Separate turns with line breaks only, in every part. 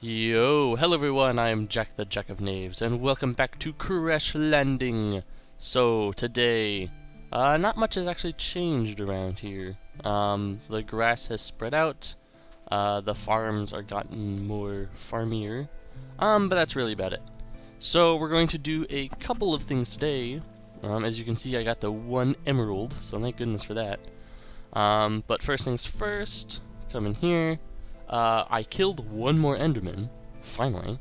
Yo, hello everyone, I am Jack the Jack of Knaves, and welcome back to Crash Landing. So, today, not much has actually changed around here. The grass has spread out, the farms are gotten more farmier, but that's really about it. So, we're going to do a couple of things today. As you can see, I got the 1 emerald, so thank goodness for that. But first things first, come in here. I killed 1 more Enderman, finally.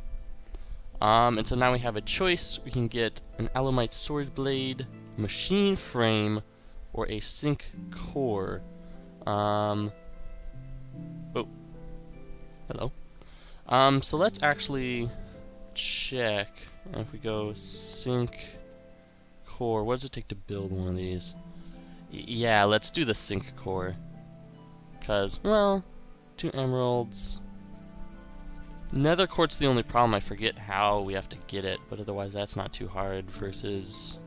And so now we have a choice. We can get an alumite sword blade, machine frame, or a zinc core. Oh. Hello. So let's actually check. If we go zinc core, what does it take to build one of these? Yeah, let's do the zinc core. Because, well, 2 emeralds. Nether quartz the only problem. I forget how we have to get it, but otherwise that's not too hard. Versus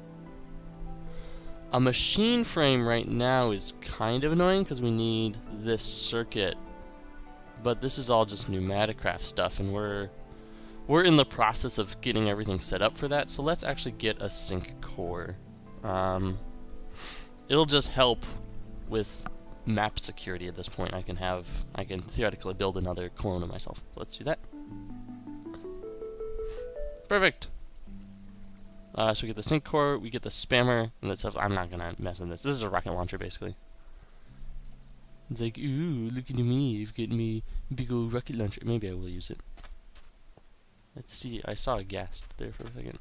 a machine frame right now is kind of annoying because we need this circuit. But this is all just pneumatic craft stuff, and we're in the process of getting everything set up for that. So let's actually get a zinc core. It'll just help with map security at this point. I can theoretically build another clone of myself. Let's do that. Perfect. So we get the zinc core, we get the spammer, and that stuff. I'm not gonna mess with this. This is a rocket launcher, basically. It's like, ooh, look at me, you've got me big old rocket launcher. Maybe I will use it. Let's see, I saw a gas there for a second.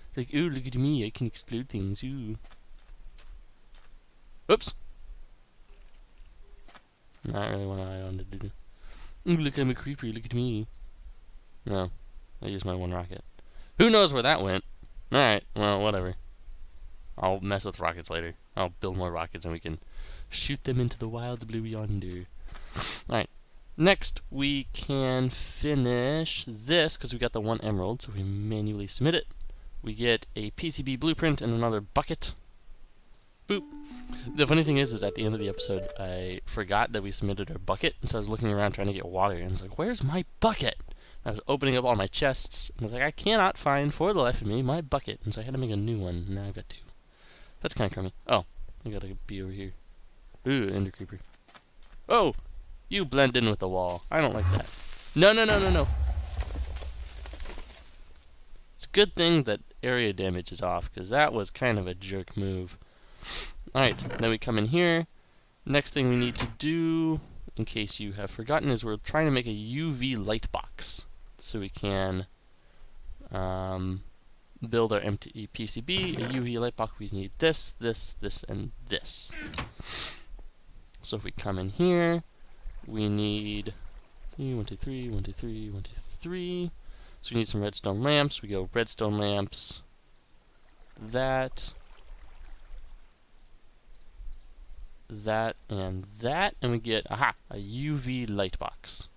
It's like, ooh, look at me, I can explode things, ooh. Oops! Not really what I wanted to do. Ooh, look, I'm a creeper, look at me. No, I used my 1 rocket. Who knows where that went? Alright, well, whatever. I'll mess with rockets later. I'll build more rockets and we can shoot them into the wild blue yonder. Alright, next we can finish this, because we got the 1 emerald, so we manually submit it. We get a PCB blueprint and another bucket. Boop. The funny thing is at the end of the episode, I forgot that we submitted our bucket, and so I was looking around trying to get water, and I was like, where's my bucket? And I was opening up all my chests, and I was like, I cannot find, for the life of me, my bucket, and so I had to make a new one, and now I've got 2. That's kind of crummy. Oh, I gotta be over here. Ooh, ender creeper. Oh! You blend in with the wall. I don't like that. No, no, no, no, no! It's a good thing that area damage is off, because that was kind of a jerk move. Alright, then we come in here. Next thing we need to do, in case you have forgotten, is we're trying to make a UV light box. So we can build our empty PCB, a UV light box. We need this, this, this, and this. So if we come in here, we need 1, 2, 3, 1, 2, 3, 1, 2, 3. So we need some redstone lamps. We go redstone lamps, that, and we get, aha, a UV light box.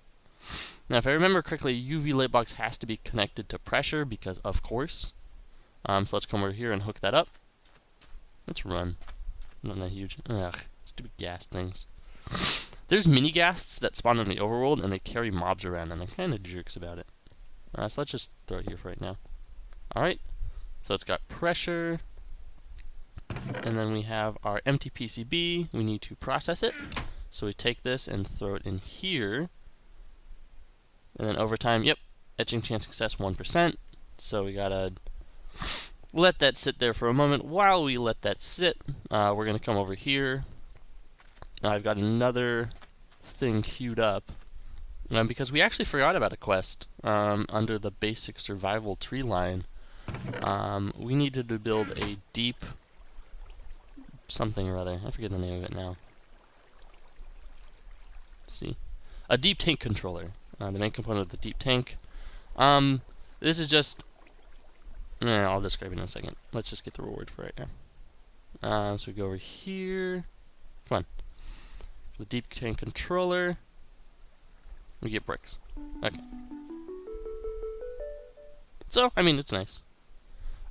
Now, if I remember correctly, a UV light box has to be connected to pressure, because of course. So let's come over here and hook that up. Let's run. Not that huge. Ugh, stupid ghast things. There's mini ghasts that spawn in the overworld, and they carry mobs around, and they're kind of jerks about it. So let's just throw it here for right now. Alright, so it's got pressure. And then we have our empty PCB. We need to process it. So we take this and throw it in here. And then over time, yep, etching chance success 1%. So we gotta let that sit there for a moment. While we let that sit, we're gonna come over here. I've got another thing queued up. Because we actually forgot about a quest under the basic survival tree line. We needed to build a deep something or other. I forget the name of it now. Let's see. A deep tank controller. The main component of the deep tank. This is just... I'll describe it in a second. Let's just get the reward for it right now. So we go over here. Come on. The deep tank controller. We get bricks. Okay. So, I mean, it's nice.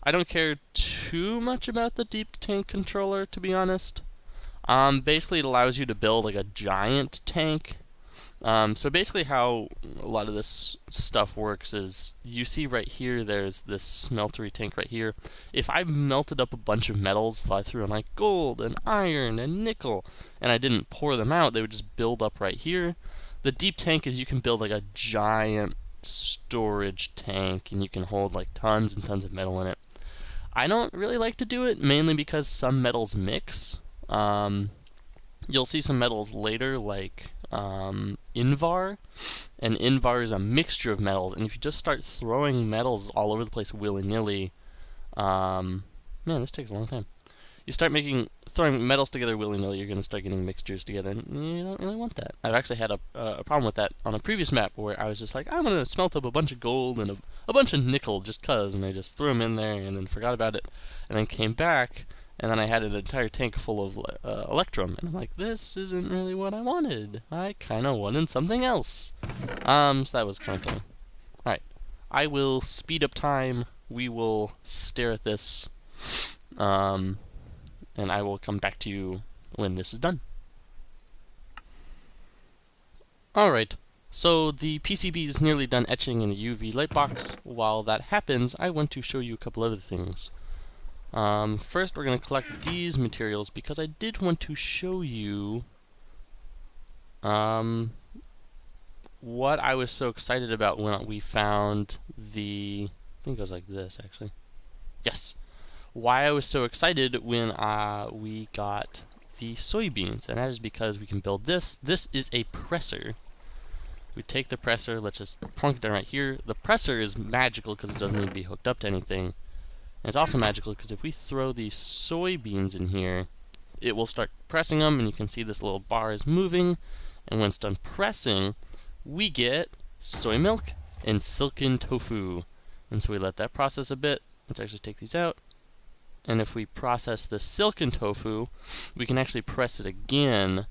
I don't care too much about the deep tank controller, to be honest. Basically, it allows you to build like a giant tank, So basically how a lot of this stuff works is you see right here there's this smeltery tank right here. If I melted up a bunch of metals, if I threw in like gold and iron and nickel and I didn't pour them out, they would just build up right here. The deep tank is you can build like a giant storage tank and you can hold like tons and tons of metal in it. I don't really like to do it, mainly because some metals mix. You'll see some metals later, like Invar, and Invar is a mixture of metals, and if you just start throwing metals all over the place willy-nilly, man, this takes a long time. You start throwing metals together willy-nilly, you're going to start getting mixtures together, and you don't really want that. I've actually had a problem with that on a previous map where I was just like, I'm going to smelt up a bunch of gold and a bunch of nickel just cuz, and I just threw them in there and then forgot about it, and then came back, and then I had an entire tank full of electrum, and I'm like, this isn't really what I wanted. I kind of wanted something else. So that was kind of funny. Alright, I will speed up time, we will stare at this, and I will come back to you when this is done. Alright, so the PCB is nearly done etching in a UV light box. While that happens, I want to show you a couple other things. First, we're going to collect these materials because I did want to show you what I was so excited about when we found I think it goes like this actually. Yes. Why I was so excited when we got the soybeans, and that is because we can build this. This is a presser. We take the presser, let's just plunk it down right here. The presser is magical because it doesn't need to be hooked up to anything. And it's also magical because if we throw these soybeans in here, it will start pressing them, and you can see this little bar is moving. And when it's done pressing, we get soy milk and silken tofu. And so we let that process a bit. Let's actually take these out. And if we process the silken tofu, we can actually press it again,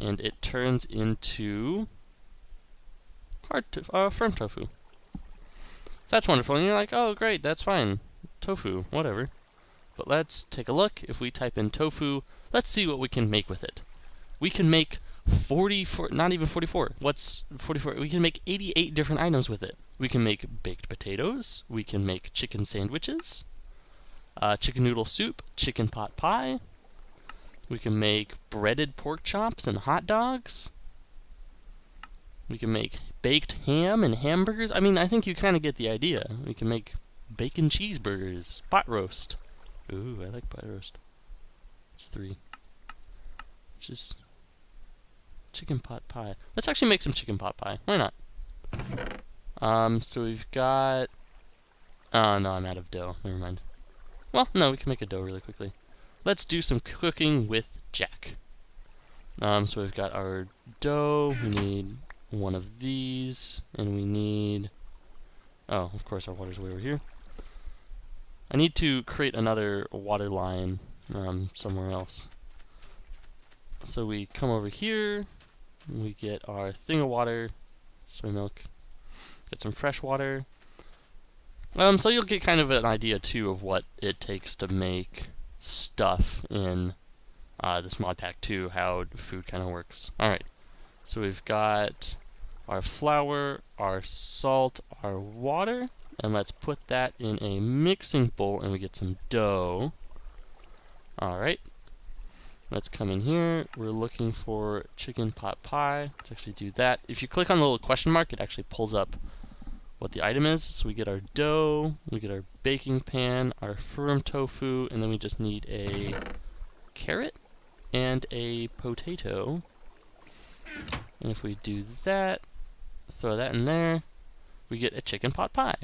and it turns into firm tofu. So that's wonderful. And you're like, oh great, that's fine. Tofu, whatever. But let's take a look. If we type in tofu, let's see what we can make with it. We can make not even 44. What's 44? We can make 88 different items with it. We can make baked potatoes. We can make chicken sandwiches. Chicken noodle soup, chicken pot pie. We can make breaded pork chops and hot dogs. We can make baked ham and hamburgers. I mean, I think you kind of get the idea. We can make bacon cheeseburgers, pot roast. Ooh, I like pot roast. It's 3. Which is chicken pot pie. Let's actually make some chicken pot pie. Why not? So we've got... Oh, no, I'm out of dough. Never mind. Well, no, we can make a dough really quickly. Let's do some cooking with Jack. So we've got our dough. We need one of these, and we need... Oh, of course, our water's way over here. I need to create another water line somewhere else. So we come over here, we get our thing of water, soy milk, get some fresh water. So you'll get kind of an idea too of what it takes to make stuff in this mod pack too, how food kind of works. Alright, so we've got our flour, our salt, our water, and let's put that in a mixing bowl and we get some dough. Alright, let's come in here. We're looking for chicken pot pie. Let's actually do that. If you click on the little question mark, it actually pulls up what the item is. So we get our dough, we get our baking pan, our firm tofu, and then we just need a carrot and a potato. And if we do that, throw that in there, we get a chicken pot pie.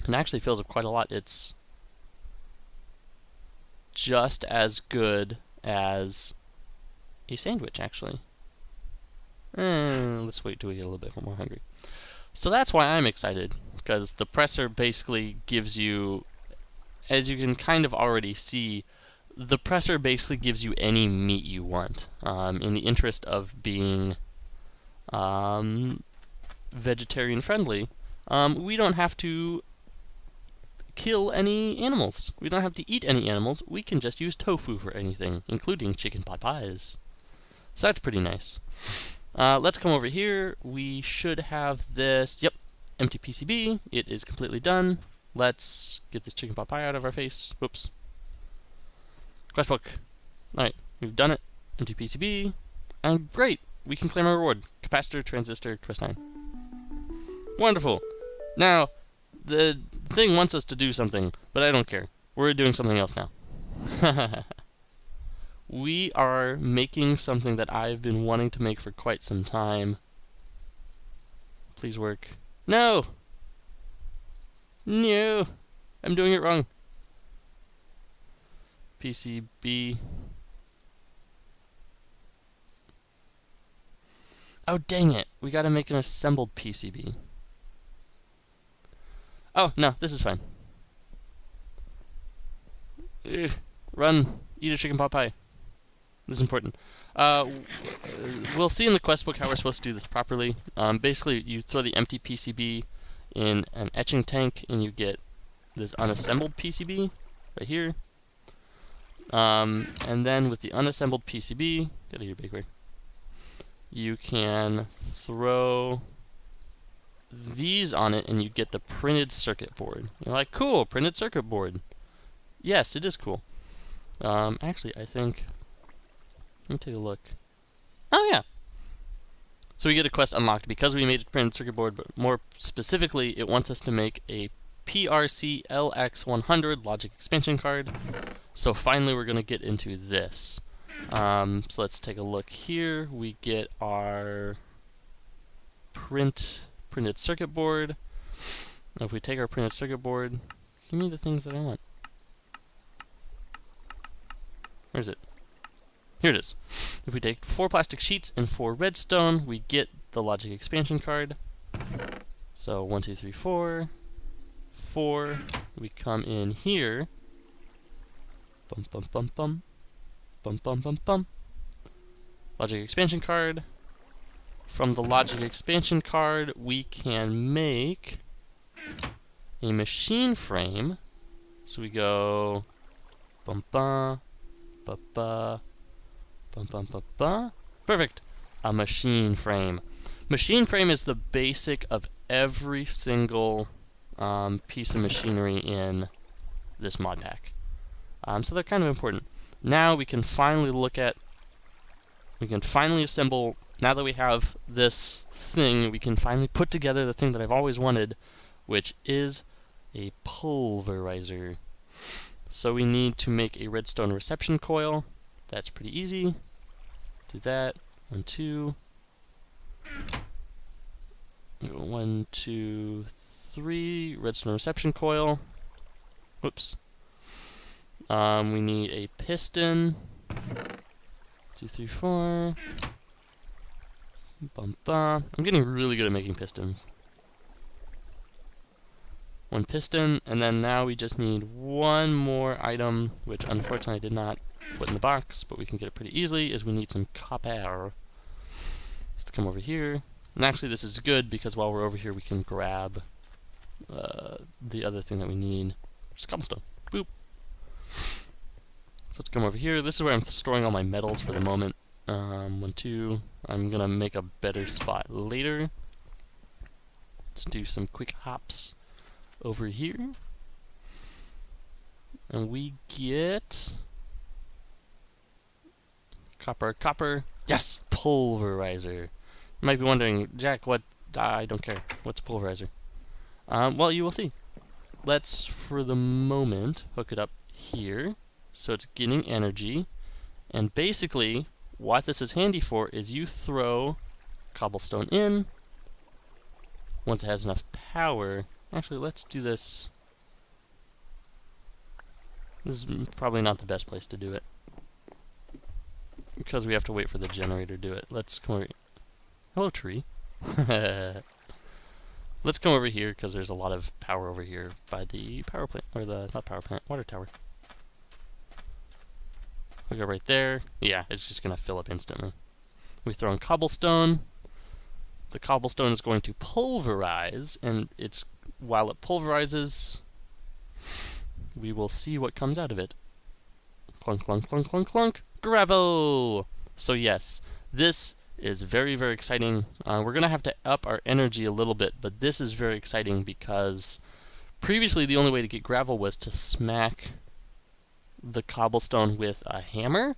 And it actually fills up quite a lot. It's just as good as a sandwich, actually. Let's wait till we get a little bit more hungry. So that's why I'm excited, because the presser basically gives you, as you can kind of already see, the presser basically gives you any meat you want. In the interest of being vegetarian friendly, we don't have to kill any animals. We don't have to eat any animals. We can just use tofu for anything, including chicken pot pies. So that's pretty nice. Let's come over here. We should have this, yep, empty PCB. It is completely done. Let's get this chicken pot pie out of our face. Whoops. Quest book. Alright, we've done it. Empty PCB. And great! We can claim our reward. Capacitor, transistor, quest 9. Wonderful! Now, the thing wants us to do something, but I don't care. We're doing something else now. We are making something that I've been wanting to make for quite some time. Please work. No! No! I'm doing it wrong. PCB. Oh, dang it. We gotta make an assembled PCB. Oh, no, this is fine. Ugh. Run. Eat a chicken pot pie. This is important. We'll see in the quest book how we're supposed to do this properly. Basically, you throw the empty PCB in an etching tank, and you get this unassembled PCB right here. And then with the unassembled PCB, get out of here, bakery, you can throw these on it, and you get the printed circuit board. You're like, cool, printed circuit board. Yes, it is cool. Actually, I think... Let me take a look. Oh, yeah. So we get a quest unlocked because we made a printed circuit board, but more specifically, it wants us to make a PRC LX100 logic expansion card. So finally, we're going to get into this. So let's take a look here. We get our printed circuit board. Now if we take our printed circuit board, give me the things that I want. Where is it? Here it is. If we take 4 plastic sheets and 4 redstone, we get the logic expansion card. So 1, 2, 3, 4. 4. We come in here. Bum bum bum bum. Bum bum bum bum. Logic expansion card. From the logic expansion card, we can make a machine frame. So we go bum ba ba ba. Bum, bum, bum, bum. Perfect. A machine frame. Machine frame is the basic of every single piece of machinery in this mod pack. So they're kind of important. Now we can finally assemble, now that we have this thing, we can finally put together the thing that I've always wanted, which is a pulverizer. So we need to make a redstone reception coil. That's pretty easy. Do that. 1, 2. 1, 2, 3. Redstone reception coil. Whoops. We need a piston. 2, 3, 4. Bum, bum. I'm getting really good at making pistons. 1 piston, and then now we just need 1 more item, which unfortunately I did not put in the box, but we can get it pretty easily, is we need some copper. Let's come over here. And actually this is good because while we're over here we can grab the other thing that we need, which is cobblestone. Boop. So let's come over here. This is where I'm storing all my metals for the moment. 1, 2. I'm gonna make a better spot later. Let's do some quick hops over here. And we get copper. Yes! Pulverizer. You might be wondering, Jack, what? I don't care. What's a pulverizer? Well, you will see. Let's, for the moment, hook it up here. So it's getting energy. And basically, what this is handy for is you throw cobblestone in. Once it has enough power. Actually, let's do this. This is probably not the best place to do it, because we have to wait for the generator to do it. Let's come over. Hello, tree. Let's come over here because there's a lot of power over here by the power plant, or the not power plant, water tower. We go right there. Yeah, it's just gonna fill up instantly. We throw in cobblestone. The cobblestone is going to pulverize, and it's while it pulverizes, we will see what comes out of it. Clunk, clunk, clunk, clunk, clunk. Gravel! So yes, This is very, very exciting. We're going to have to up our energy a little bit, but this is very exciting because previously the only way to get gravel was to smack the cobblestone with a hammer,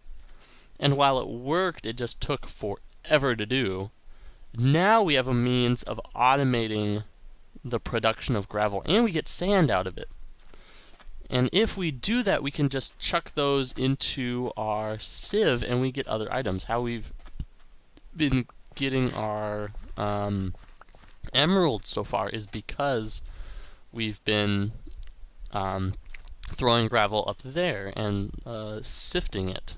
and while it worked, it just took forever to do. Now we have a means of automating the production of gravel, and we get sand out of it. And if we do that, we can just chuck those into our sieve and we get other items. How we've been getting our emeralds so far is because we've been throwing gravel up there and sifting it.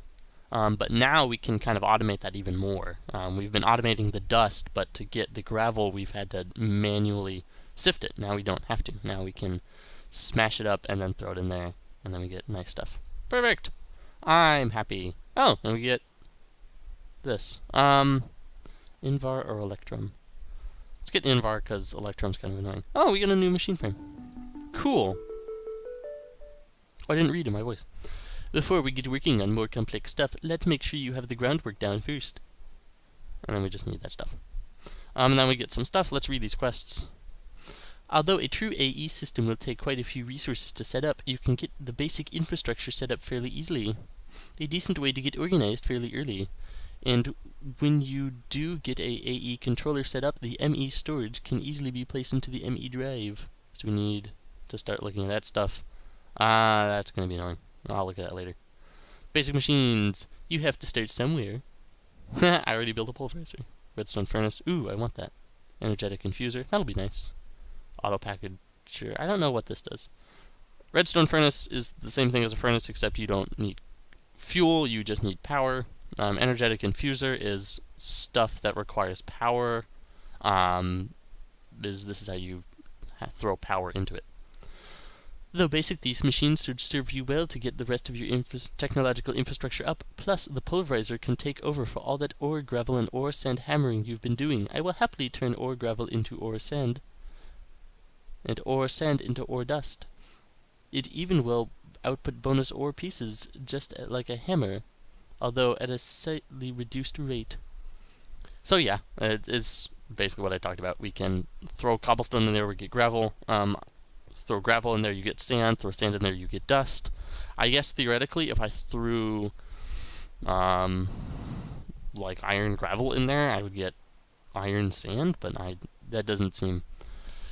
But now we can kind of automate that even more. We've been automating the dust, but to get the gravel, we've had to manually sift it. Now we don't have to. Now we can smash it up and then throw it in there, and then we get nice stuff. Perfect! I'm happy. Oh, and we get this. Invar or Electrum? Let's get Invar, because Electrum's kind of annoying. Oh, we get a new machine frame. Cool. Oh, I didn't read in my voice. Before we get working on more complex stuff, let's make sure you have the groundwork down first. And then we just need that stuff. And then we get some stuff. Let's read these quests. Although a true AE system will take quite a few resources to set up, you can get the basic infrastructure set up fairly easily. A decent way to get organized fairly early. And when you do get a AE controller set up, the ME storage can easily be placed into the ME drive. So we need to start looking at that stuff. That's going to be annoying. I'll look at that later. Basic machines. You have to start somewhere. I already built a pulverizer. Redstone furnace. Ooh, I want that. Energetic infuser. That'll be nice. Auto packager. I don't know what this does. Redstone furnace is the same thing as a furnace, except you don't need fuel, you just need power. Energetic infuser is stuff that requires power. This is how you throw power into it. Though basic, these machines should serve you well to get the rest of your technological infrastructure up. Plus, the pulverizer can take over for all that ore, gravel, and ore sand hammering you've been doing. I will happily turn ore gravel into ore sand, and ore sand into ore dust. It even will output bonus ore pieces, just like a hammer, although at a slightly reduced rate. So yeah, it is basically what I talked about. We can throw cobblestone in there, we get gravel. Throw gravel in there, you get sand. Throw sand in there, you get dust. I guess theoretically, if I threw like iron gravel in there, I would get iron sand, but that doesn't seem...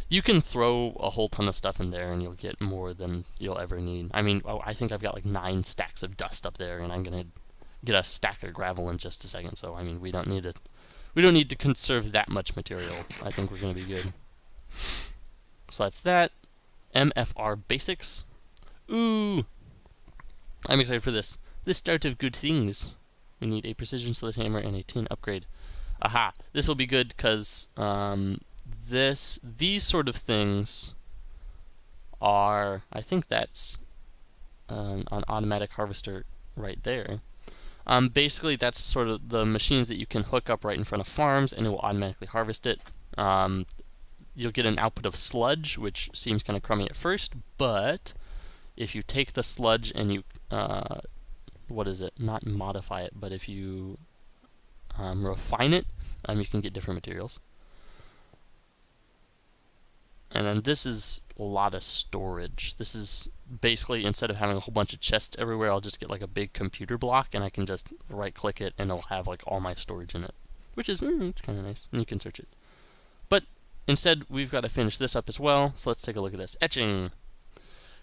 You can throw a whole ton of stuff in there and you'll get more than you'll ever need. I mean, I think I've got like 9 stacks of dust up there, and I'm gonna get a stack of gravel in just a second. So I mean, we don't need to conserve that much material. I think we're gonna be good. So that's that. MFR basics. Ooh, I'm excited for this. The start of good things. We need a precision slit hammer and a tin upgrade. Aha! This will be good because these sort of things are, I think that's an automatic harvester right there. Basically, that's sort of the machines that you can hook up right in front of farms, and it will automatically harvest it. You'll get an output of sludge, which seems kind of crummy at first, but if you take the sludge and you, not modify it, but if you refine it, you can get different materials. And then this is a lot of storage. This is basically, instead of having a whole bunch of chests everywhere, I'll just get like a big computer block, and I can just right-click it, and it'll have like all my storage in it, which is it's kind of nice, and you can search it. But instead, we've got to finish this up as well, so let's take a look at this. Etching.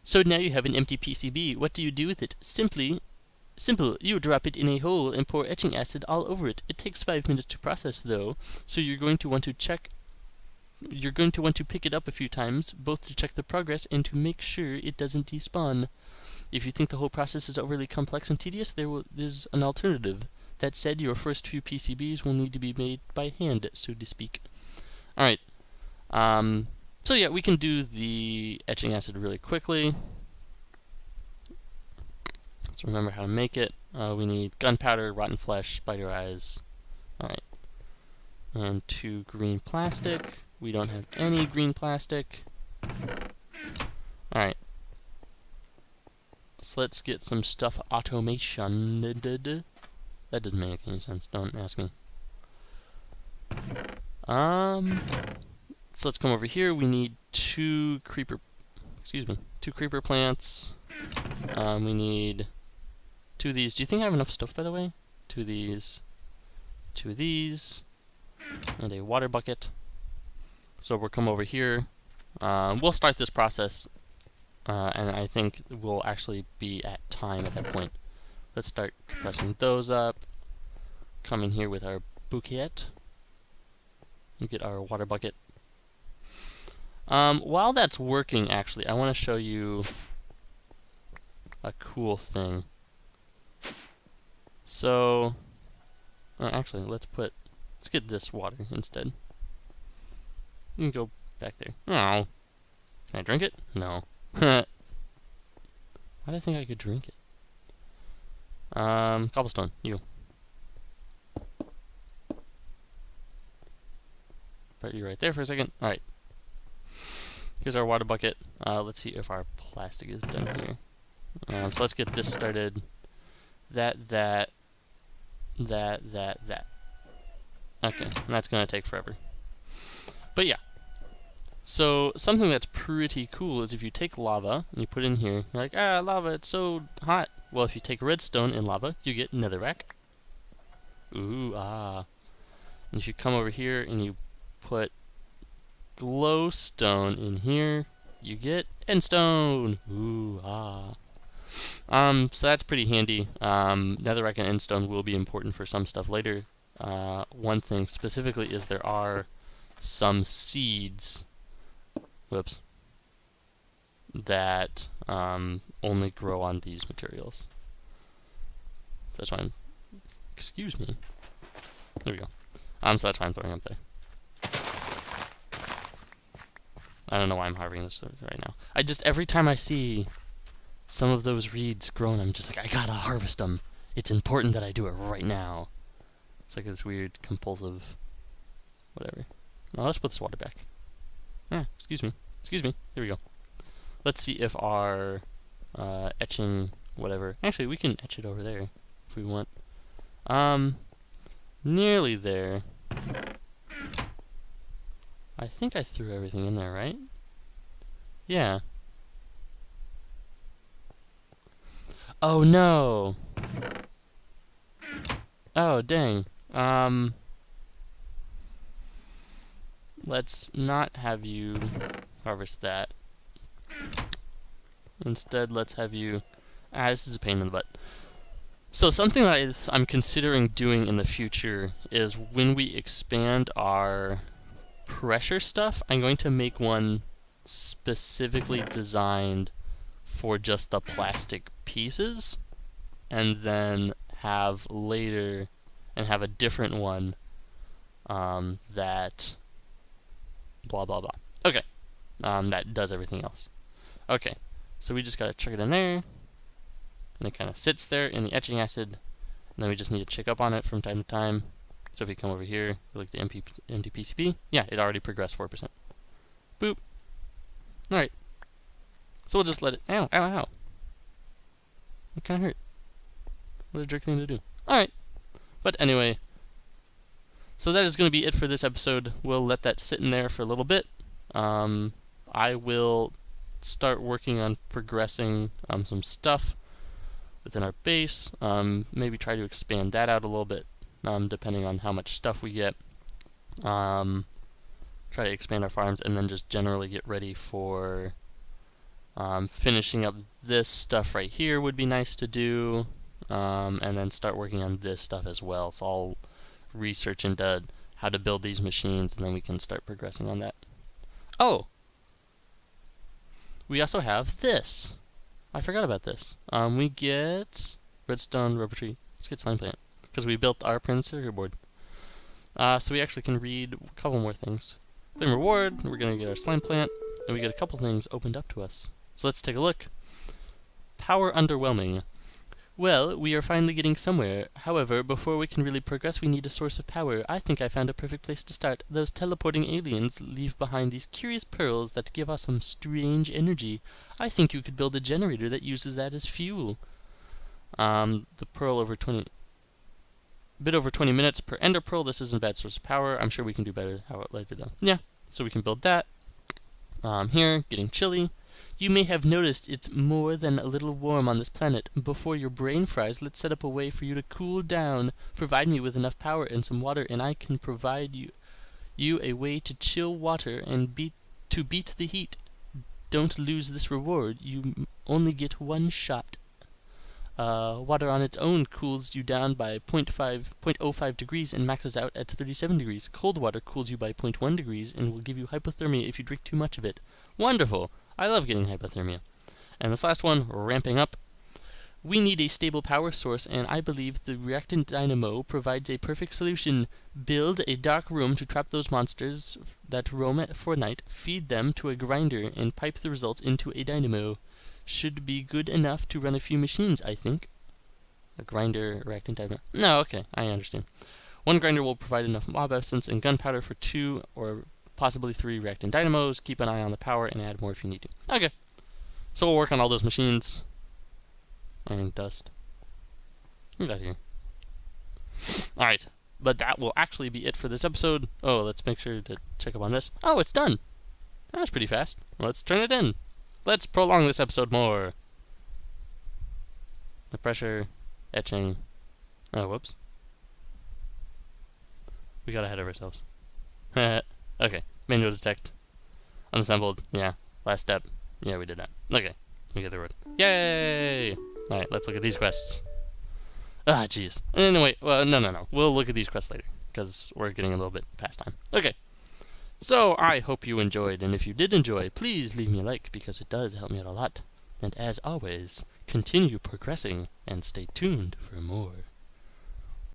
So now you have an empty PCB. What do you do with it? Simple. You drop it in a hole and pour etching acid all over it. It takes 5 minutes to process, though, so you're going to want to pick it up a few times, both to check the progress and to make sure it doesn't despawn. If you think the whole process is overly complex and tedious, there's an alternative. That said, your first few PCBs will need to be made by hand, so to speak. Alright. So yeah, we can do the etching acid really quickly. Let's remember how to make it. We need gunpowder, rotten flesh, spider eyes. Alright. And 2 green plastic. We don't have any green plastic. Alright. So let's get some stuff automation. That didn't make any sense, don't ask me. So let's come over here. We need two creeper plants. We need 2 of these. Do you think I have enough stuff, by the way? 2 of these, 2 of these, and a water bucket. So we'll come over here. We'll start this process, and I think we'll actually be at time at that point. Let's start compressing those up. Come in here with our bouquet. We get our water bucket. While that's working, actually, I want to show you a cool thing. So, actually, let's get this water instead. You can go back there. Oh, can I drink it? No. Why did I think I could drink it? Cobblestone, you. Put you right there for a second. Alright. Here's our water bucket. Let's see if our plastic is done here. So let's get this started. That. Okay, and that's going to take forever. But yeah. So something that's pretty cool is if you take lava and you put it in here, you're like, lava, it's so hot. Well, if you take redstone in lava, you get netherrack. Ooh, And if you come over here and you put glowstone in here, you get endstone. Ooh, So that's pretty handy. Netherrack and endstone will be important for some stuff later. One thing specifically is there are some seeds, that only grow on these materials. That's why excuse me. There we go. So that's why I'm throwing up there. I don't know why I'm harvesting this right now. Every time I see some of those reeds grown, I'm just like, I gotta harvest them. It's important that I do it right now. It's like this weird compulsive whatever. Now let's put this water back. Excuse me. Here we go. Let's see if our etching whatever. Actually, we can etch it over there if we want. Nearly there. I think I threw everything in there, right? Yeah. Oh no. Oh dang. Let's not have you harvest that. Instead, let's have you... this is a pain in the butt. So something that I'm considering doing in the future is when we expand our pressure stuff, I'm going to make one specifically designed for just the plastic pieces, and then have later and have a different one that blah blah blah. Okay, that does everything else. Okay, so we just gotta chuck it in there, and it kind of sits there in the etching acid, and then we just need to check up on it from time to time. So if we come over here, look at the empty PCB, yeah, it already progressed 4%. Boop. Alright. So we'll just let it... Ow, ow, ow. It kind of hurt. What a jerk thing to do. Alright. But anyway, so that is going to be it for this episode. We'll let that sit in there for a little bit. I will start working on progressing some stuff within our base. Maybe try to expand that out a little bit, depending on how much stuff we get. Try to expand our farms, and then just generally get ready for finishing up this stuff right here would be nice to do, and then start working on this stuff as well. So I'll research into how to build these machines, and then we can start progressing on that. Oh! We also have this. I forgot about this. We get redstone, rubber tree. Let's get slime plant, because we built our printed circuit board. So we actually can read a couple more things. Then reward, we're going to get our slime plant, and we get a couple things opened up to us. So let's take a look. Power underwhelming. Well, we are finally getting somewhere. However, before we can really progress, we need a source of power. I think I found a perfect place to start. Those teleporting aliens leave behind these curious pearls that give us some strange energy. I think you could build a generator that uses that as fuel. The pearl over 20... bit over 20 minutes per ender pearl. This isn't a bad source of power. I'm sure we can do better later though. Yeah, so we can build that. Here, getting chilly. You may have noticed it's more than a little warm on this planet. Before your brain fries, let's set up a way for you to cool down. Provide me with enough power and some water, and I can provide you a way to chill water and beat the heat. Don't lose this reward. You only get one shot. Water on its own cools you down by 0.05 degrees and maxes out at 37 degrees. Cold water cools you by 0.1 degrees and will give you hypothermia if you drink too much of it. Wonderful! I love getting hypothermia. And this last one, ramping up. We need a stable power source, and I believe the reactant dynamo provides a perfect solution. Build a dark room to trap those monsters that roam for night, feed them to a grinder, and pipe the results into a dynamo. Should be good enough to run a few machines, I think. A grinder, reactant dynamo. No, okay, I understand. One grinder will provide enough mob essence and gunpowder for 2 or possibly 3 reactant dynamos. Keep an eye on the power and add more if you need to. Okay, so we'll work on all those machines. Iron dust. Get out of here. Alright, but that will actually be it for this episode. Oh, let's make sure to check up on this. Oh, it's done. That was pretty fast. Let's turn it in. Let's prolong this episode more. The pressure, etching. Oh, whoops. We got ahead of ourselves. Okay, manual detect. Unassembled, yeah. Last step. Yeah, we did that. Okay, we get the word. Yay! Alright, let's look at these quests. Ah, jeez. Anyway, well, no. We'll look at these quests later, because we're getting a little bit past time. Okay. So, I hope you enjoyed, and if you did enjoy, please leave me a like, because it does help me out a lot. And as always, continue progressing, and stay tuned for more.